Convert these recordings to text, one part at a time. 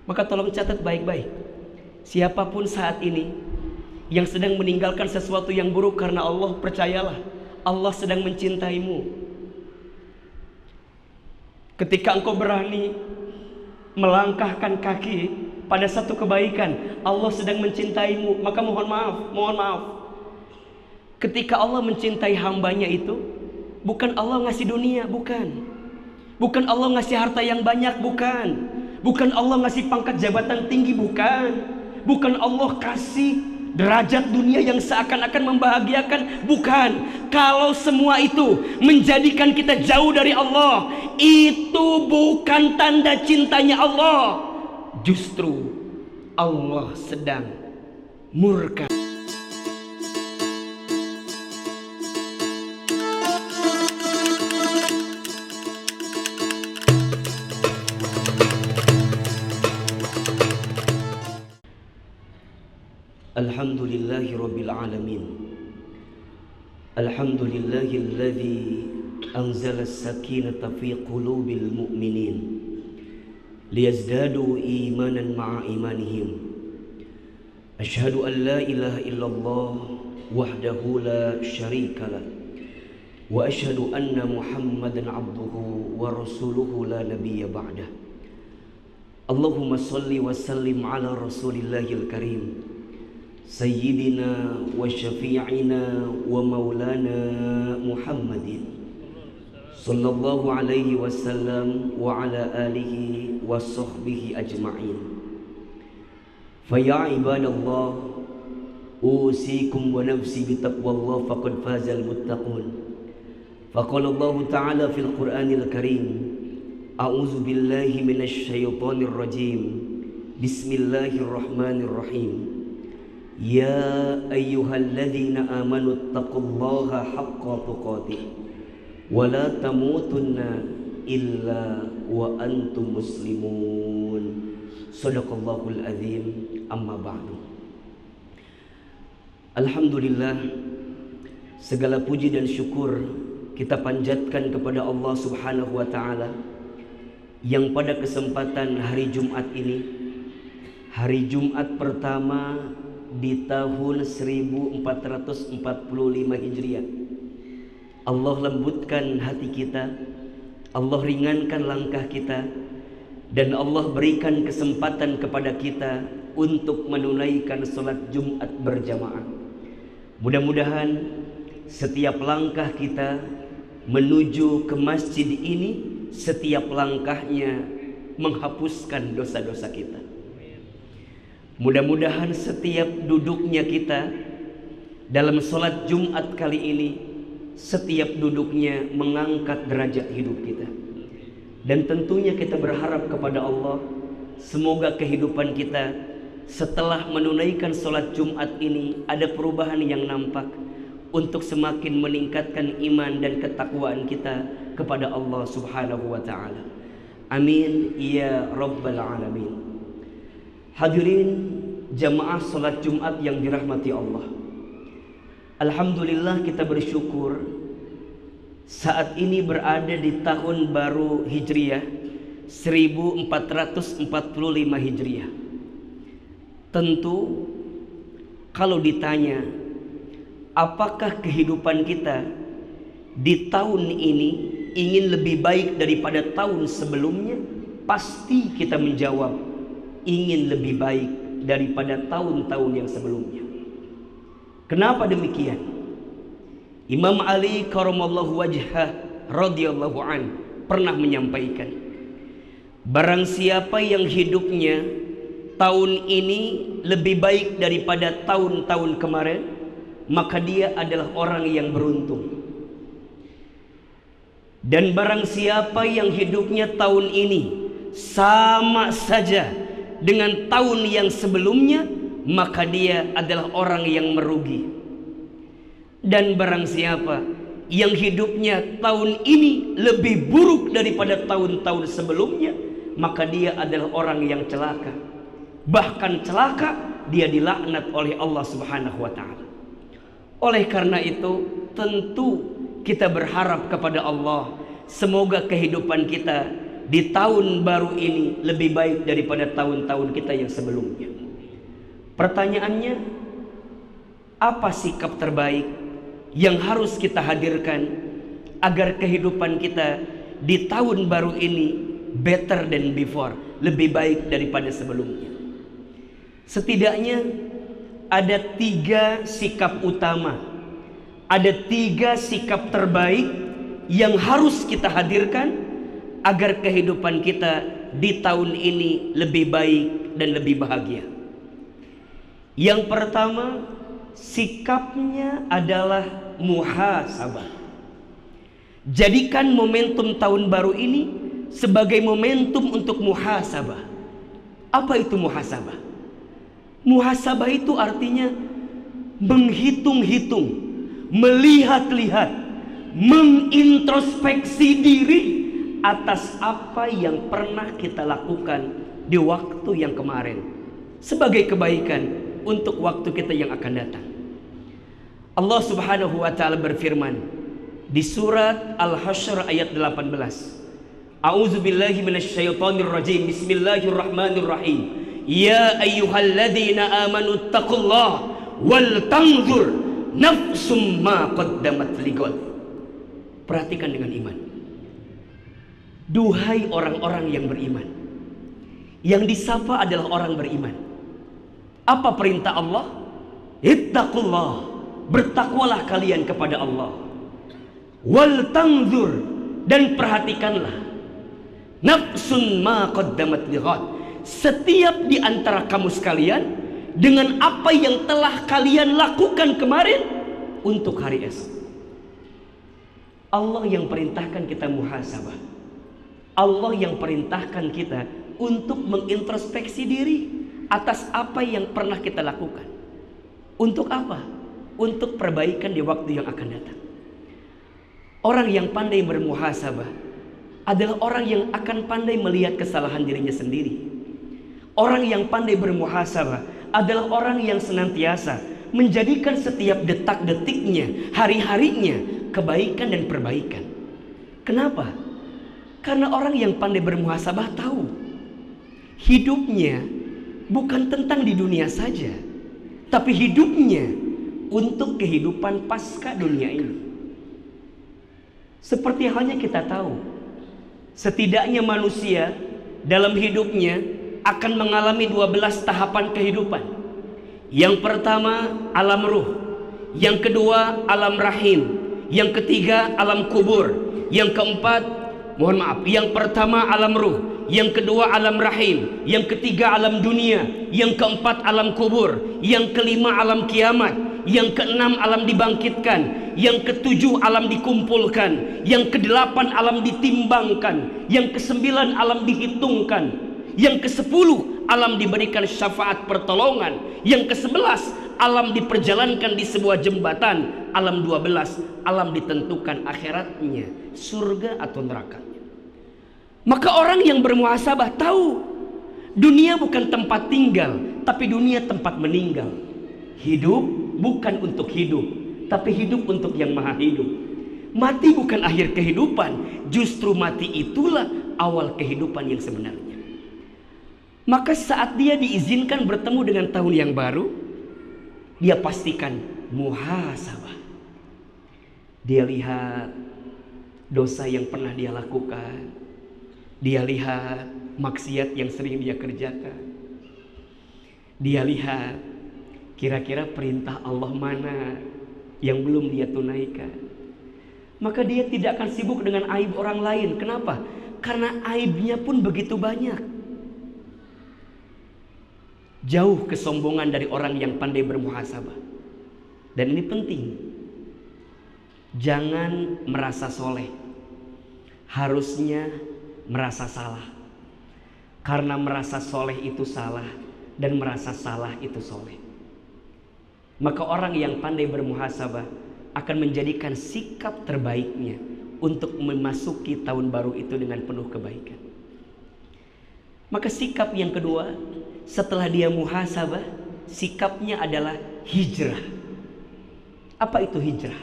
Maka tolong catat baik-baik. Siapapun saat ini yang sedang meninggalkan sesuatu yang buruk karena Allah, percayalah, Allah sedang mencintaimu. Ketika engkau berani melangkahkan kaki pada satu kebaikan, Allah sedang mencintaimu. Maka mohon maaf. Ketika Allah mencintai hambanya itu, bukan Allah ngasih dunia, bukan Allah ngasih harta yang banyak, bukan Allah ngasih pangkat jabatan tinggi, bukan Allah kasih derajat dunia yang seakan-akan membahagiakan, bukan. Kalau semua itu menjadikan kita jauh dari Allah, itu bukan tanda cintanya Allah. Justru Allah sedang murka. Alhamdulillahi Rabbil Alamin. Alhamdulillahilladzi anzala as-sakinata fi qulubil mu'minin liyazdadu imanan ma'a imanihim. Asyhadu an la ilaha illallah wahdahu la syarikalah wa asyhadu anna Muhammadan abduhu wa rasuluhu la nabiyya ba'dah. Allahumma salli wa sallim ala rasulillahil karim Sayyidina wa syafi'ina wa maulana Muhammadin sallallahu alaihi wasallam wa ala alihi wa sahbihi ajma'in. Faya ibadallah, usikum wa nafsi bitaqwallah faqad fazal muttaqun. Faqala Allah ta'ala fil Qur'anil Karim, a'udzu billahi minasy syaithanir rajim. Bismillahirrahmanirrahim. Ya ayyuhalladzina amanu taqullaha haqqa tuqatih wa la tamutunna illa wa antum muslimun. Shadaqallahul azim. Amma ba'du. Alhamdulillah, segala puji dan syukur kita panjatkan kepada Allah Subhanahu wa ta'ala yang pada kesempatan hari Jumat ini, hari Jumat pertama di tahun 1445 Hijriah, Allah lembutkan hati kita, Allah ringankan langkah kita, dan Allah berikan kesempatan kepada kita untuk menunaikan sholat Jumat berjamaah. Mudah-mudahan setiap langkah kita menuju ke masjid ini, setiap langkahnya menghapuskan dosa-dosa kita. Mudah-mudahan setiap duduknya kita dalam sholat Jumat kali ini, setiap duduknya mengangkat derajat hidup kita. Dan tentunya kita berharap kepada Allah, semoga kehidupan kita setelah menunaikan sholat Jumat ini ada perubahan yang nampak untuk semakin meningkatkan iman dan ketakwaan kita kepada Allah Subhanahu wa ta'ala. Amin ya Rabbal Alamin. Hadirin jamaah salat Jumat yang dirahmati Allah, alhamdulillah kita bersyukur saat ini berada di tahun baru Hijriah 1445 Hijriah. Tentu kalau ditanya apakah kehidupan kita di tahun ini ingin lebih baik daripada tahun sebelumnya, pasti kita menjawab ingin lebih baik daripada tahun-tahun yang sebelumnya. Kenapa demikian? Imam Ali karamallahu wajhah radhiyallahu an pernah menyampaikan, barang siapa yang hidupnya tahun ini lebih baik daripada tahun-tahun kemarin, maka dia adalah orang yang beruntung. Dan barang siapa yang hidupnya tahun ini sama saja dengan tahun yang sebelumnya, maka dia adalah orang yang merugi. Dan barang siapa yang hidupnya tahun ini lebih buruk daripada tahun-tahun sebelumnya, maka dia adalah orang yang celaka. Bahkan celaka, dia dilaknat oleh Allah Subhanahu wa ta'ala. Oleh karena itu, tentu kita berharap kepada Allah, semoga kehidupan kita di tahun baru ini lebih baik daripada tahun-tahun kita yang sebelumnya. Pertanyaannya, apa sikap terbaik yang harus kita hadirkan agar kehidupan kita di tahun baru ini better than before, lebih baik daripada sebelumnya? Setidaknya ada 3 sikap utama, ada 3 sikap terbaik yang harus kita hadirkan agar kehidupan kita di tahun ini lebih baik dan lebih bahagia. Yang pertama, sikapnya adalah muhasabah. Jadikan momentum tahun baru ini sebagai momentum untuk muhasabah. Apa itu muhasabah? Muhasabah itu artinya menghitung-hitung, melihat-lihat, mengintrospeksi diri atas apa yang pernah kita lakukan di waktu yang kemarin sebagai kebaikan untuk waktu kita yang akan datang. Allah Subhanahu wa taala berfirman di surat Al-Hasyr ayat 18. A'udzubillahi minasyaitonir rajim. Bismillahirrahmanirrahim. Ya ayyuhalladzina amanu taqullaha wal tanzur nafsum ma qaddamat lighad. Perhatikan dengan iman. Duhai orang-orang yang beriman. Yang disapa adalah orang beriman. Apa perintah Allah? Ittaqullah, bertakwalah kalian kepada Allah. Wal tanzur, dan perhatikanlah. Nafsun ma qaddamat lighad. Setiap di antara kamu sekalian dengan apa yang telah kalian lakukan kemarin untuk hari esok. Allah yang perintahkan kita muhasabah. Allah yang perintahkan kita untuk mengintrospeksi diri atas apa yang pernah kita lakukan. Untuk apa? Untuk perbaikan di waktu yang akan datang. Orang yang pandai bermuhasabah adalah orang yang akan pandai melihat kesalahan dirinya sendiri. Orang yang pandai bermuhasabah adalah orang yang senantiasa menjadikan setiap detak-detiknya, hari-harinya kebaikan dan perbaikan. Kenapa? Karena orang yang pandai bermuhasabah tahu hidupnya bukan tentang di dunia saja, tapi hidupnya untuk kehidupan pasca dunia ini. Seperti halnya kita tahu, setidaknya manusia dalam hidupnya akan mengalami 12 tahapan kehidupan. Yang pertama alam ruh, yang kedua alam rahim, yang ketiga alam kubur, yang keempat yang pertama alam ruh, yang kedua alam rahim, yang ketiga alam dunia, yang keempat alam kubur, yang kelima alam kiamat, yang keenam alam dibangkitkan, yang ketujuh alam dikumpulkan, yang kedelapan alam ditimbangkan, yang kesembilan alam dihitungkan, yang kesepuluh alam diberikan syafaat pertolongan, yang kesebelas alam diperjalankan di sebuah jembatan, alam 12 alam ditentukan akhiratnya, surga atau neraka. Maka orang yang bermuhasabah tahu dunia bukan tempat tinggal, tapi dunia tempat meninggal. Hidup bukan untuk hidup, tapi hidup untuk yang maha hidup. Mati bukan akhir kehidupan, justru mati itulah awal kehidupan yang sebenarnya. Maka saat dia diizinkan bertemu dengan tahun yang baru, dia pastikan muhasabah. Dia lihat dosa yang pernah dia lakukan, dia lihat maksiat yang sering dia kerjakan, dia lihat kira-kira perintah Allah mana yang belum dia tunaikan. Maka dia tidak akan sibuk dengan aib orang lain. Kenapa? Karena aibnya pun begitu banyak. Jauh kesombongan dari orang yang pandai bermuhasabah. Dan ini penting. Jangan merasa soleh, harusnya merasa salah. Karena merasa soleh itu salah, dan merasa salah itu soleh. Maka orang yang pandai bermuhasabah akan menjadikan sikap terbaiknya untuk memasuki tahun baru itu dengan penuh kebaikan. Maka sikap yang kedua, setelah dia muhasabah, sikapnya adalah hijrah. Apa itu hijrah?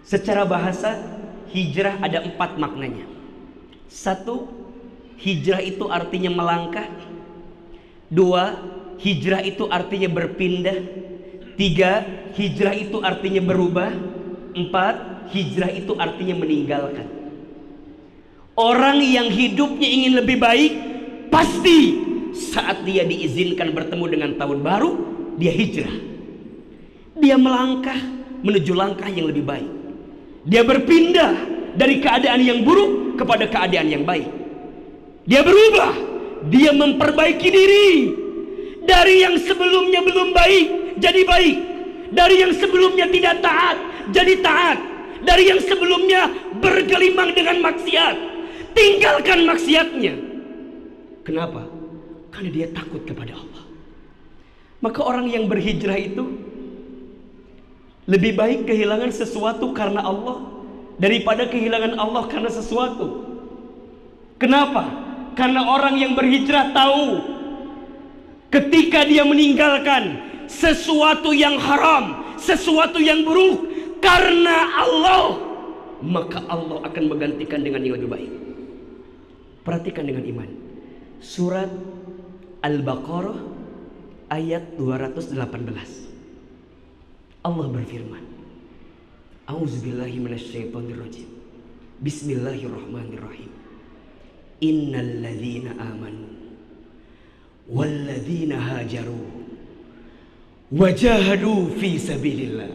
Secara bahasa, hijrah ada 4 maknanya. 1, hijrah itu artinya melangkah. 2, hijrah itu artinya berpindah. 3, hijrah itu artinya berubah. 4, hijrah itu artinya meninggalkan. Orang yang hidupnya ingin lebih baik, pasti saat dia diizinkan bertemu dengan tahun baru, dia hijrah. Dia melangkah menuju langkah yang lebih baik. Dia berpindah dari keadaan yang buruk kepada keadaan yang baik. Dia berubah, dia memperbaiki diri. Dari yang sebelumnya belum baik jadi baik. Dari yang sebelumnya tidak taat jadi taat. Dari yang sebelumnya bergelimang dengan maksiat, tinggalkan maksiatnya. Kenapa? Karena dia takut kepada Allah. Maka orang yang berhijrah itu lebih baik kehilangan sesuatu karena Allah daripada kehilangan Allah karena sesuatu. Kenapa? Karena orang yang berhijrah tahu ketika dia meninggalkan sesuatu yang haram, sesuatu yang buruk karena Allah, maka Allah akan menggantikan dengan yang lebih baik. Perhatikan dengan iman. Surat Al-Baqarah ayat 218. Allah berfirman, A'udzubillahi minasyaitonirrajim. Bismillahirrahmanirrahim. Innal ladzina amanu wal ladzina hajaru wajahadu fi sabilillah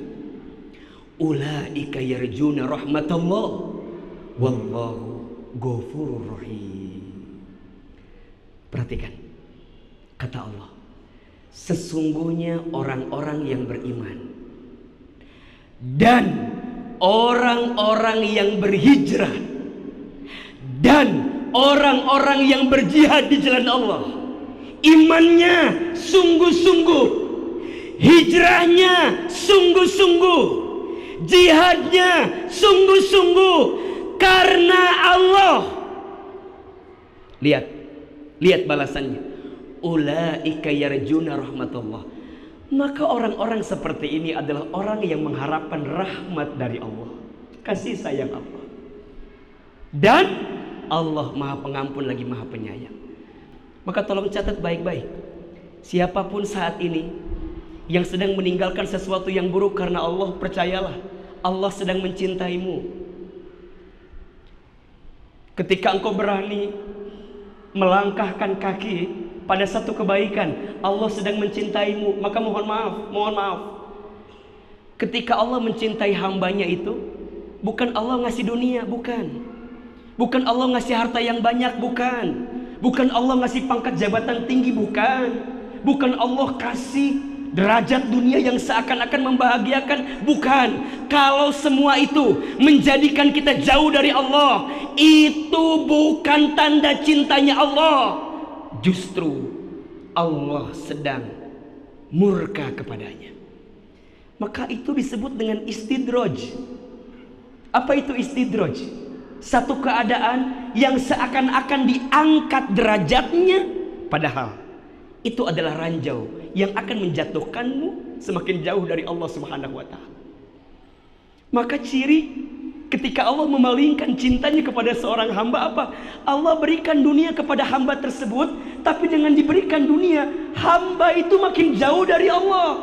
ulaika yarjuna rahmatallah wallahu ghafurur rahim. Perhatikan kata Allah, sesungguhnya orang-orang yang beriman dan orang-orang yang berhijrah dan orang-orang yang berjihad di jalan Allah, imannya sungguh-sungguh, hijrahnya sungguh-sungguh, jihadnya sungguh-sungguh karena Allah. Lihat balasannya. Ulaika yarjuna rahmatullah. Maka orang-orang seperti ini adalah orang yang mengharapkan rahmat dari Allah, kasih sayang Allah. Dan Allah Maha Pengampun lagi Maha Penyayang. Maka tolong catat baik-baik. Siapapun saat ini yang sedang meninggalkan sesuatu yang buruk karena Allah, percayalah Allah sedang mencintaimu. Ketika engkau berani melangkahkan kaki pada satu kebaikan, Allah sedang mencintaimu. Maka mohon maaf. Ketika Allah mencintai hambanya itu, bukan Allah ngasih dunia, bukan Allah ngasih harta yang banyak, bukan Allah ngasih pangkat jabatan tinggi, bukan Allah kasih derajat dunia yang seakan-akan membahagiakan, bukan. Kalau semua itu menjadikan kita jauh dari Allah, itu bukan tanda cintanya Allah. Justru Allah sedang murka kepadanya. Maka itu disebut dengan istidraj. Apa itu istidraj? Satu keadaan yang seakan-akan diangkat derajatnya, padahal itu adalah ranjau yang akan menjatuhkanmu semakin jauh dari Allah Subhanahu wa ta'ala. Maka ciri ketika Allah memalingkan cintanya kepada seorang hamba apa? Allah berikan dunia kepada hamba tersebut, tapi dengan diberikan dunia, hamba itu makin jauh dari Allah.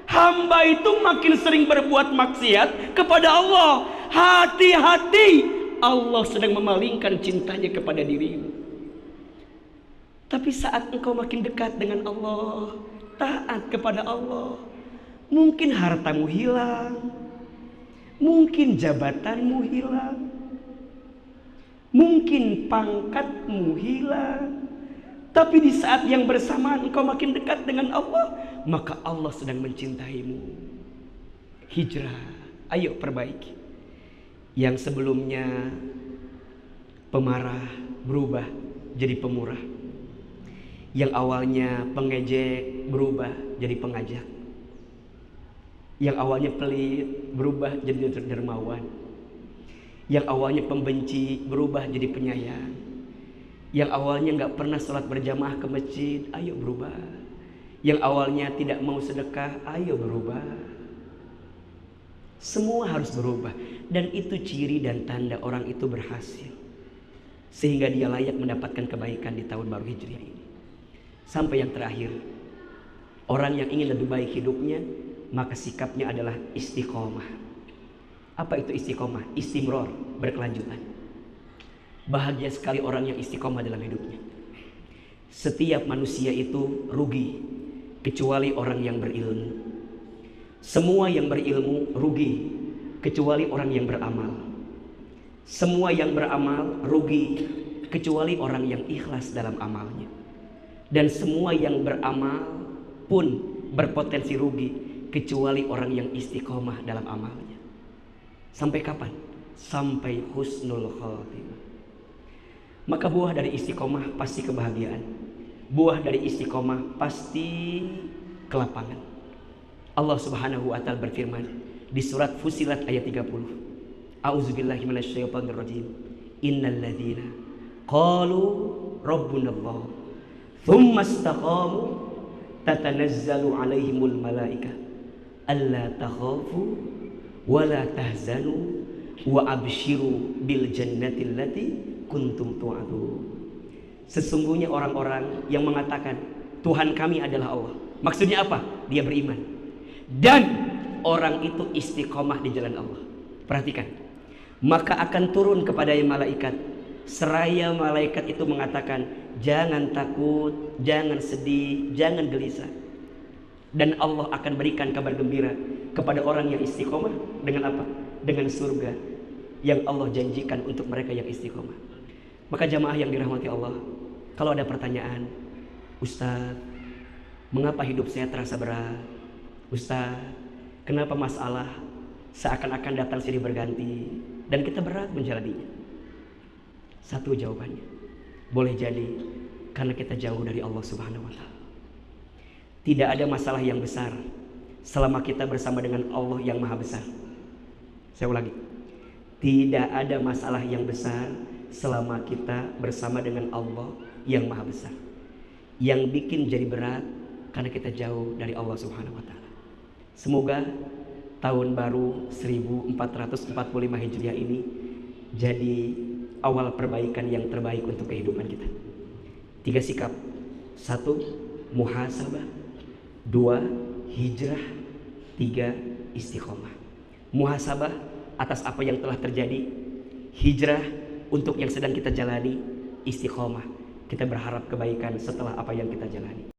Hamba itu makin sering berbuat maksiat kepada Allah. Hati-hati, Allah sedang memalingkan cintanya kepada dirimu. Tapi saat engkau makin dekat dengan Allah, taat kepada Allah, mungkin hartamu hilang, mungkin jabatanmu hilang, mungkin pangkatmu hilang. Tapi di saat yang bersamaan engkau makin dekat dengan Allah, maka Allah sedang mencintaimu. Hijrah, ayo perbaiki. Yang sebelumnya pemarah berubah jadi pemurah. Yang awalnya pengejek berubah jadi pengajak. Yang awalnya pelit berubah jadi dermawan. Yang awalnya pembenci berubah jadi penyayang. Yang awalnya gak pernah sholat berjamaah ke masjid, ayo berubah. Yang awalnya tidak mau sedekah, ayo berubah. Semua harus berubah. Dan itu ciri dan tanda orang itu berhasil. sehingga dia layak mendapatkan kebaikan di tahun baru Hijriah ini. Sampai yang terakhir, orang yang ingin lebih baik hidupnya, maka sikapnya adalah istiqomah. Apa itu istiqomah? Istimror, berkelanjutan. Bahagia sekali orang yang istiqomah dalam hidupnya. Setiap manusia itu rugi kecuali orang yang berilmu. Semua yang berilmu rugi kecuali orang yang beramal. Semua yang beramal rugi kecuali orang yang ikhlas dalam amalnya. Dan semua yang beramal pun berpotensi rugi kecuali orang yang istiqomah dalam amalnya. Sampai kapan? Sampai husnul khotimah. Maka buah dari istiqomah pasti kebahagiaan. Buah dari istiqomah pasti kelapangan. Allah Subhanahu wa taala berfirman di surat Fussilat ayat 30. A'udzubillahi minasyaitonirrajim. Innal ladzina qalu rabbunallah tsumma istaqamu tatanazzalu 'alaihimul malaikah alla takhafu wa la tahzanu wa abshiru bil jannati allati kuntum tu'adun. Sesungguhnya orang-orang yang mengatakan Tuhan kami adalah Allah. Maksudnya apa? Dia beriman. Dan orang itu istiqomah di jalan Allah. Perhatikan. Maka akan turun kepada malaikat, seraya malaikat itu mengatakan, jangan takut, jangan sedih, jangan gelisah. Dan Allah akan berikan kabar gembira kepada orang yang istiqomah dengan apa? Dengan surga yang Allah janjikan untuk mereka yang istiqomah. Maka jamaah yang dirahmati Allah, kalau ada pertanyaan, Ustaz, mengapa hidup saya terasa berat? Ustaz, kenapa masalah seakan-akan datang silih berganti dan kita berat menjalaninya? Satu jawabannya, boleh jadi karena kita jauh dari Allah Subhanahu wa taala. Tidak ada masalah yang besar selama kita bersama dengan Allah yang maha besar. Saya ulangi, tidak ada masalah yang besar selama kita bersama dengan Allah yang maha besar. Yang bikin jadi berat karena kita jauh dari Allah Subhanahu wa taala. Semoga tahun baru 1445 Hijriah ini jadi awal perbaikan yang terbaik untuk kehidupan kita. 3 sikap. 1. Muhasabah. 2. Hijrah. 3. Istiqomah. Muhasabah atas apa yang telah terjadi. Hijrah untuk yang sedang kita jalani. Istiqomah, kita berharap kebaikan setelah apa yang kita jalani.